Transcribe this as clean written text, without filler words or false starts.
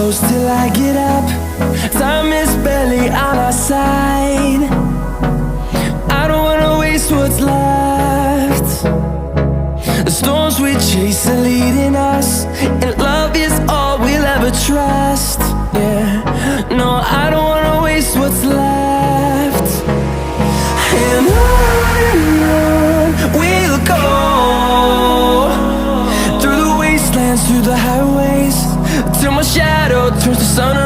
close till I get up. Time is barely on our side. I don't wanna waste what's left. The storms we chase are leading us, and love is all we'll ever trust. Yeah, no, I don't wanna waste what's left. And on we'll go, through the wastelands, through the highways, till my shadow turns to sun